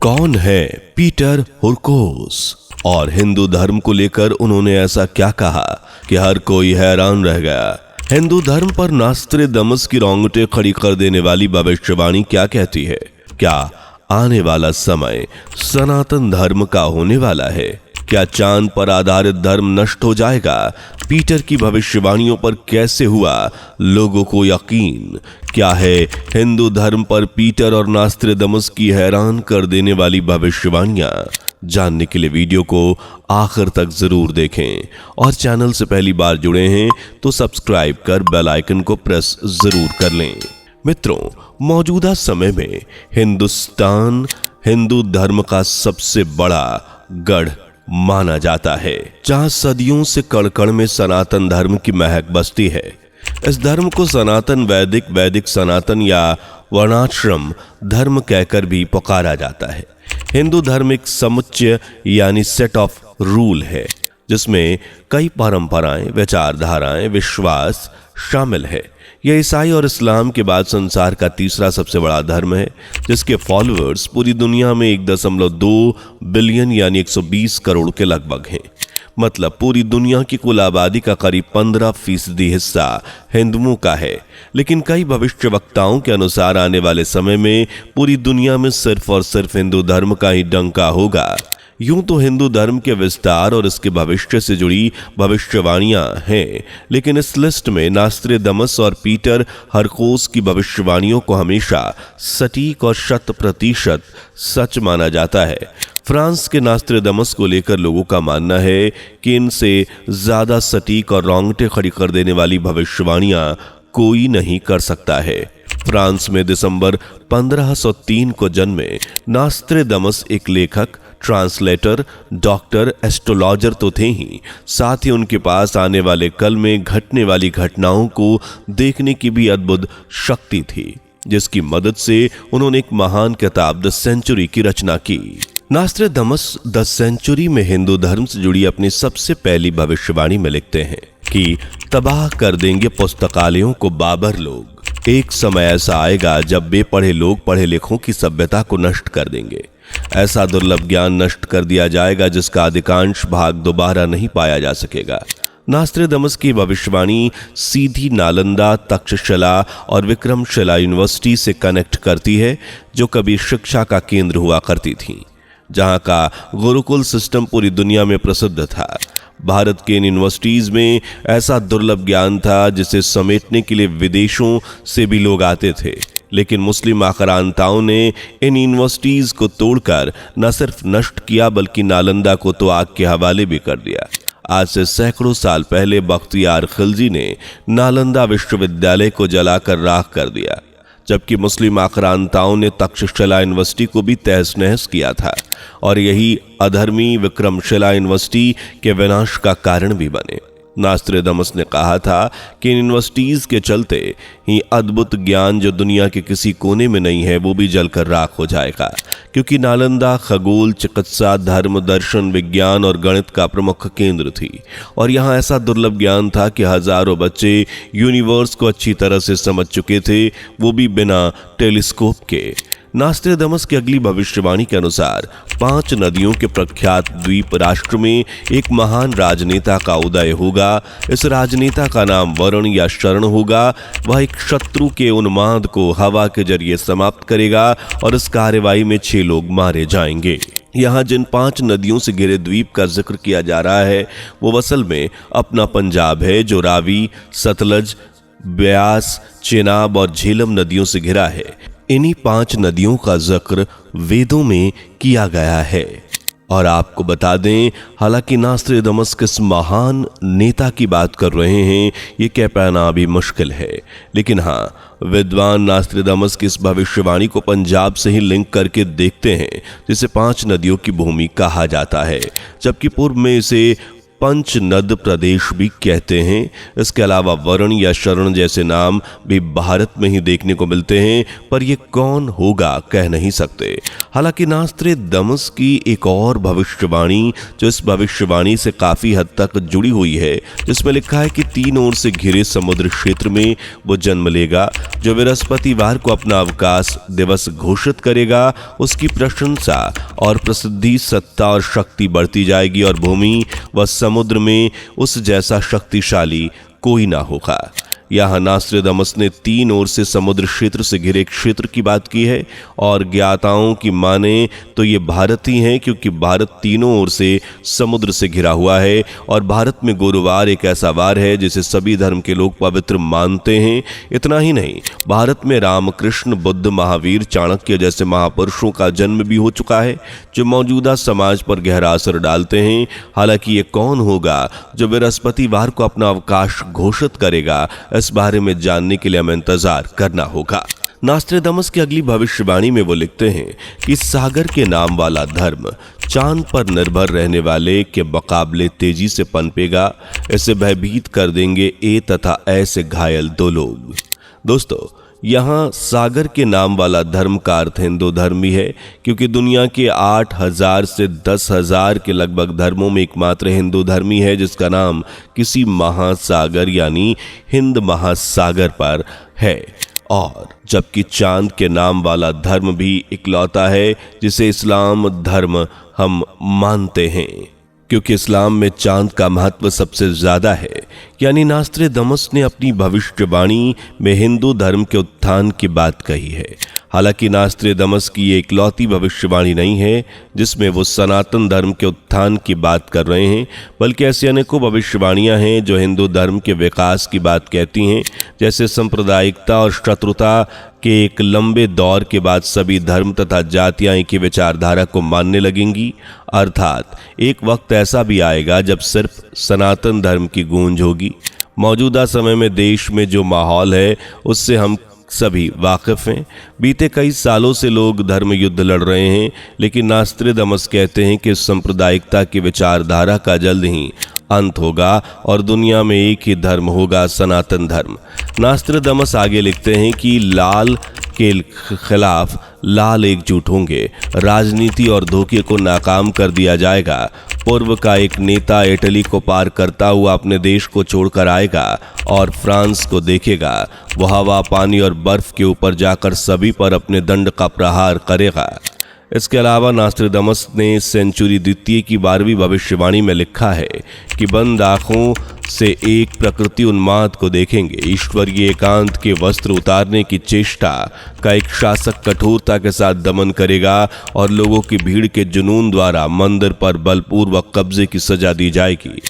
कौन है पीटर हुरकोस और हिंदू धर्म को लेकर उन्होंने ऐसा क्या कहा कि हर कोई हैरान रह गया। हिंदू धर्म पर नास्त्रेदमस की रोंगटे खड़ी कर देने वाली भविष्यवाणी क्या कहती है? क्या आने वाला समय सनातन धर्म का होने वाला है? क्या चांद पर आधारित धर्म नष्ट हो जाएगा? पीटर की भविष्यवाणियों पर कैसे हुआ लोगों को यकीन? क्या है हिंदू धर्म पर पीटर और नास्त्रेदमस की हैरान कर देने वाली भविष्यवाणियां? जानने के लिए वीडियो को आखिर तक जरूर देखें और चैनल से पहली बार जुड़े हैं तो सब्सक्राइब कर बेल आइकन को प्रेस जरूर कर लें। मित्रों, मौजूदा समय में हिंदुस्तान हिंदू धर्म का सबसे बड़ा गढ़ माना जाता है, जहां सदियों से कण-कण में सनातन धर्म की महक बसती है। इस धर्म को सनातन वैदिक सनातन या वर्णाश्रम धर्म कहकर भी पुकारा जाता है। हिंदू धर्म एक समुच्चय यानी सेट ऑफ रूल है, जिसमें कई परंपराएं, विचारधाराएं, विश्वास शामिल है। यह ईसाई और इस्लाम के बाद संसार का तीसरा सबसे बड़ा धर्म है, जिसके फॉलोअर्स पूरी दुनिया में 1.2 बिलियन यानी 120 करोड़ के लगभग हैं। मतलब पूरी दुनिया की कुल आबादी का करीब 15% हिस्सा हिंदुओं का है। लेकिन कई भविष्यवक्ताओं के अनुसार आने वाले समय में पूरी दुनिया में सिर्फ और सिर्फ हिंदू धर्म का ही डंका होगा। यूं तो हिंदू धर्म के विस्तार और इसके भविष्य से जुड़ी भविष्यवाणियां हैं, लेकिन इस लिस्ट में नास्त्रेदमस और पीटर हुरकोस की भविष्यवाणियों को हमेशा सटीक और 100% सच माना जाता है। फ्रांस के नास्त्रेदमस को लेकर लोगों का मानना है कि इनसे ज्यादा सटीक और रोंगटे खड़ी कर देने वाली भविष्यवाणियां कोई नहीं कर सकता है। फ्रांस में दिसंबर 1503 को जन्मे नास्त्रेदमस एक लेखक, ट्रांसलेटर, डॉक्टर, एस्ट्रोलॉजर तो थे ही, साथ ही उनके पास आने वाले कल में घटने वाली घटनाओं को देखने की भी अद्भुत शक्ति थी, जिसकी मदद से उन्होंने एक महान किताब द सेंचुरी की रचना की। नास्त्रेदमस द सेंचुरी में हिंदू धर्म से जुड़ी अपनी सबसे पहली भविष्यवाणी में लिखते हैं कि तबाह कर देंगे पुस्तकालयों को बाबर लोग। एक समय ऐसा आएगा जब बेपढ़े लोग पढ़े लिखों की सभ्यता को नष्ट कर देंगे। ऐसा दुर्लभ ज्ञान नष्ट कर दिया जाएगा जिसका अधिकांश भाग दोबारा नहीं पाया जा सकेगा। नास्त्रेदमस की भविष्यवाणी सीधी नालंदा, तक्षशिला और विक्रमशिला यूनिवर्सिटी से कनेक्ट करती है, जो कभी शिक्षा का केंद्र हुआ करती थी, जहां का गुरुकुल सिस्टम पूरी दुनिया में प्रसिद्ध था। भारत के इन यूनिवर्सिटीज में ऐसा दुर्लभ ज्ञान था जिसे समेटने के लिए विदेशों से भी लोग आते थे। लेकिन मुस्लिम आक्रांताओं ने इन यूनिवर्सिटीज को तोड़कर न सिर्फ नष्ट किया बल्कि नालंदा को तो आग के हवाले भी कर दिया। आज से सैकड़ों साल पहले बख्तियार खिलजी ने नालंदा विश्वविद्यालय को जलाकर राख कर दिया, जबकि मुस्लिम आक्रांताओं ने तक्षशिला यूनिवर्सिटी को भी तहस नहस किया था और यही अधर्मी विक्रमशिला यूनिवर्सिटी के विनाश का कारण भी बने। नास्त्रेदमस ने कहा था कि इन यूनिवर्सिटीज के चलते ही अद्भुत ज्ञान जो दुनिया के किसी कोने में नहीं है वो भी जलकर राख हो जाएगा, क्योंकि नालंदा खगोल, चिकित्सा, धर्म, दर्शन, विज्ञान और गणित का प्रमुख केंद्र थी और यहाँ ऐसा दुर्लभ ज्ञान था कि हजारों बच्चे यूनिवर्स को अच्छी तरह से समझ चुके थे, वो भी बिना टेलीस्कोप के। नास्त्रेदमस की अगली भविष्यवाणी के अनुसार 5 नदियों के प्रख्यात द्वीप राष्ट्र में एक महान राजनेता का उदय होगा। इस राजनेता का नाम वरुण या शरण होगा। वह एक शत्रु के उन्माद को हवा के जरिए समाप्त करेगा और इस कार्यवाही में 6 लोग मारे जाएंगे। यहाँ जिन 5 नदियों से घिरे द्वीप का जिक्र किया जा रहा है वो असल में अपना पंजाब है, जो रावी, सतलज, ब्यास, चेनाब और झेलम नदियों से घिरा है। इन्हीं 5 नदियों का जिक्र वेदों में किया गया है। और आपको बता दें, हालांकि नास्त्रेदमस किस महान नेता की बात कर रहे हैं ये कह पाना अभी मुश्किल है, लेकिन हाँ, विद्वान नास्त्रेदमस की इस भविष्यवाणी को पंजाब से ही लिंक करके देखते हैं, जिसे 5 नदियों की भूमि कहा जाता है, जबकि पूर्व में इसे पंचनद प्रदेश भी कहते हैं। इसके अलावा वरुण या शरण जैसे नाम भी भारत में ही देखने को मिलते हैं, पर यह कौन होगा कह नहीं सकते। हालांकि नास्त्रेदमस की एक और भविष्यवाणी जो इस भविष्यवाणी से काफी हद तक जुड़ी हुई है, जिसमें लिखा है कि 3 ओर से घिरे समुद्र क्षेत्र में वो जन्म लेगा, जो बृहस्पतिवार को अपना अवकाश दिवस घोषित करेगा। उसकी प्रशंसा और प्रसिद्धि, सत्ता और शक्ति बढ़ती जाएगी और भूमि व समुद्र में उस जैसा शक्तिशाली कोई ना होगा। यहाँ नास्त्रेदमस ने 3 ओर से समुद्र क्षेत्र से घिरे क्षेत्र की बात की है और ज्ञाताओं की माने तो ये भारत ही है, क्योंकि भारत 3 ओर से समुद्र से घिरा हुआ है और भारत में गुरुवार एक ऐसा वार है जिसे सभी धर्म के लोग पवित्र मानते हैं। इतना ही नहीं, भारत में रामकृष्ण, बुद्ध, महावीर, चाणक्य जैसे महापुरुषों का जन्म भी हो चुका है, जो मौजूदा समाज पर गहरा असर डालते हैं। हालांकि ये कौन होगा जो बृहस्पतिवार को अपना अवकाश घोषित करेगा, इस बारे में जानने के लिए हमें इंतजार करना होगा। नास्त्रेदमस की अगली भविष्यवाणी में वो लिखते हैं कि सागर के नाम वाला धर्म चांद पर निर्भर रहने वाले के मुकाबले तेजी से पनपेगा। इसे भयभीत कर देंगे ए तथा ए से घायल 2 लोग। दोस्तों, यहाँ सागर के नाम वाला धर्म का अर्थ हिंदू धर्म ही है, क्योंकि दुनिया के 8,000 से 10,000 के लगभग धर्मों में एकमात्र हिंदू धर्म ही है जिसका नाम किसी महासागर यानी हिंद महासागर पर है। और जबकि चांद के नाम वाला धर्म भी इकलौता है जिसे इस्लाम धर्म हम मानते हैं, क्योंकि इस्लाम में चांद का महत्व सबसे ज्यादा है। यानी नास्त्रेदमस ने अपनी भविष्यवाणी में हिंदू धर्म के उत्थान की बात कही है। हालांकि नास्त्रेदमस की ये इकलौती भविष्यवाणी नहीं है जिसमें वो सनातन धर्म के उत्थान की बात कर रहे हैं, बल्कि ऐसी अनेकों भविष्यवाणियां हैं जो हिंदू धर्म के विकास की बात कहती हैं। जैसे सांप्रदायिकता और शत्रुता के एक लंबे दौर के बाद सभी धर्म तथा जातियां एक ही विचारधारा को मानने लगेंगी, अर्थात एक वक्त ऐसा भी आएगा जब सिर्फ सनातन धर्म की गूंज होगी। मौजूदा समय में देश में जो माहौल है उससे हम सभी वाकिफ हैं। बीते कई सालों से लोग धर्म युद्ध लड़ रहे हैं, लेकिन नास्त्रेदमस कहते हैं कि सांप्रदायिकता की विचारधारा का जल्द ही अंत होगा और दुनिया में एक ही धर्म होगा, सनातन धर्म। नास्त्रेदमस आगे लिखते हैं कि लाल के खिलाफ लाल एकजुट होंगे, राजनीति और धोखे को नाकाम कर दिया जाएगा। पूर्व का एक नेता इटली को पार करता हुआ अपने देश को छोड़कर आएगा और फ्रांस को देखेगा। वह हवा, पानी और बर्फ के ऊपर जाकर सभी पर अपने दंड का प्रहार करेगा। इसके अलावा नास्त्रेदमस ने सेंचुरी द्वितीय की 12वीं भविष्यवाणी में लिखा है कि बंद आंखों से एक प्रकृति उन्माद को देखेंगे। ईश्वरीय एकांत के वस्त्र उतारने की चेष्टा का एक शासक कठोरता के साथ दमन करेगा और लोगों की भीड़ के जुनून द्वारा मंदिर पर बलपूर्वक कब्जे की सजा दी जाएगी।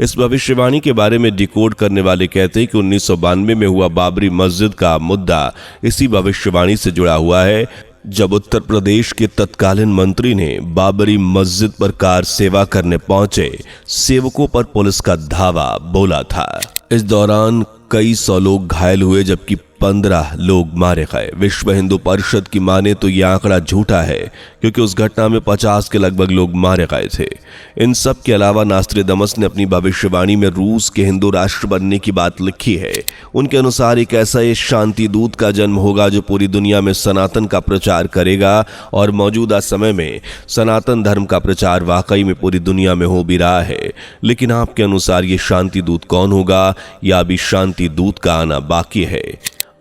इस भविष्यवाणी के बारे में डिकोड करने वाले कहते हैं कि 1992 में हुआ बाबरी मस्जिद का मुद्दा इसी भविष्यवाणी से जुड़ा हुआ है, जब उत्तर प्रदेश के तत्कालीन मंत्री ने बाबरी मस्जिद पर कार सेवा करने पहुंचे सेवकों पर पुलिस का धावा बोला था। इस दौरान कई 100 लोग घायल हुए जबकि 15 लोग मारे गए। विश्व हिंदू परिषद की माने तो यह आंकड़ा झूठा है, क्योंकि उस घटना में 50 के लगभग लोग मारे गए थे। इन सब के अलावा नास्त्रेदमस ने अपनी भविष्यवाणी में रूस के हिंदू राष्ट्र बनने की बात लिखी है। उनके अनुसार एक ऐसा ये शांति दूत का जन्म होगा जो पूरी दुनिया में सनातन का प्रचार करेगा, और मौजूदा समय में सनातन धर्म का प्रचार वाकई में पूरी दुनिया में हो भी रहा है। लेकिन आपके अनुसार ये शांति दूत कौन होगा, या अभी शांति दूत का आना बाकी है?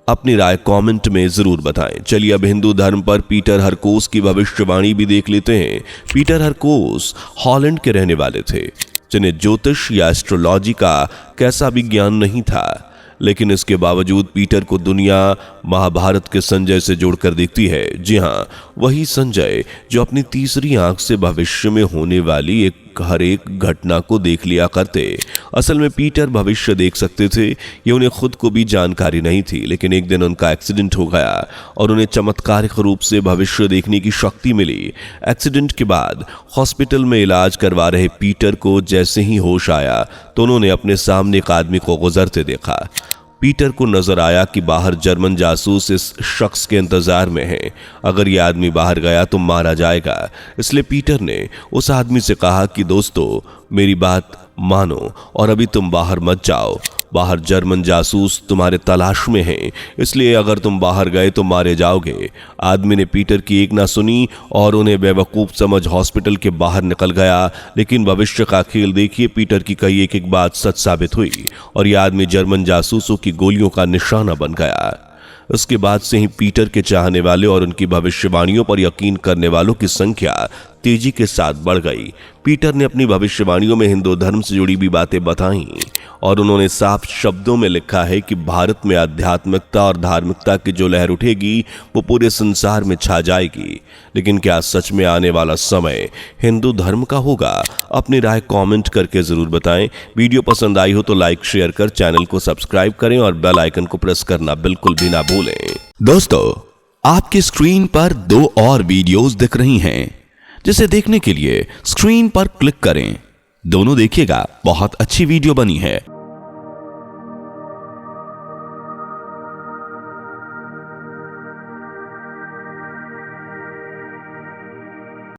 अपनी राय कमेंट में जरूर बताएं। चलिए अब हिंदू धर्म पर पीटर हरकोस की भविष्यवाणी भी देख लेते हैं। पीटर हरकोस हॉलैंड के रहने वाले थे, जिन्हें ज्योतिष या एस्ट्रोलॉजी का कैसा भी ज्ञान नहीं था, लेकिन इसके बावजूद पीटर को दुनिया महाभारत के संजय से जोड़कर देखती है। जी हाँ, वही संजय जो अपनी तीसरी आंख से भविष्य में होने वाली हर एक घटना को देख लिया करते। असल में पीटर भविष्य देख सकते थे, ये उन्हें खुद को भी जानकारी नहीं थी। लेकिन एक दिन उनका एक्सीडेंट हो गया और उन्हें चमत्कारिक रूप से भविष्य देखने की शक्ति मिली। एक्सीडेंट के बाद हॉस्पिटल में इलाज करवा रहे पीटर को जैसे ही होश आया तो उन्होंने अपने सामने एक आदमी को गुजरते देखा। पीटर को नजर आया कि बाहर जर्मन जासूस इस शख्स के इंतजार में हैं। अगर यह आदमी बाहर गया तो मारा जाएगा। इसलिए पीटर ने उस आदमी से कहा कि दोस्तों, मेरी बात मानो और अभी तुम बाहर मत जाओ। बाहर जर्मन जासूस तुम्हारे तलाश में हैं, इसलिए अगर तुम बाहर गए तो मारे जाओगे। आदमी ने पीटर की एक ना सुनी और उन्हें बेवकूफ समझ हॉस्पिटल के बाहर निकल गया। लेकिन भविष्य का खेल देखिए, पीटर की कही एक एक बात सच साबित हुई और यह आदमी जर्मन जासूसों की गोलियों का निशाना बन गया। उसके बाद से ही पीटर के चाहने वाले और उनकी भविष्यवाणियों पर यकीन करने वालों की संख्या तेजी के साथ बढ़ गई। पीटर ने अपनी भविष्यवाणियों में हिंदू धर्म से जुड़ी भी बातें बताई और उन्होंने साफ शब्दों में लिखा है कि भारत में आध्यात्मिकता और धार्मिकता की जो लहर उठेगी वो पूरे संसार में छा जाएगी। लेकिन क्या सच में आने वाला समय हिंदू धर्म का होगा? अपनी राय कमेंट करके जरूर बताएं। वीडियो पसंद आई हो तो लाइक शेयर कर चैनल को सब्सक्राइब करें और बेल आइकन को प्रेस करना बिल्कुल भी ना भूलें। दोस्तों, आपकी स्क्रीन पर 2 और वीडियोस दिख रही हैं, जिसे देखने के लिए स्क्रीन पर क्लिक करें। दोनों देखिएगा, बहुत अच्छी वीडियो बनी है।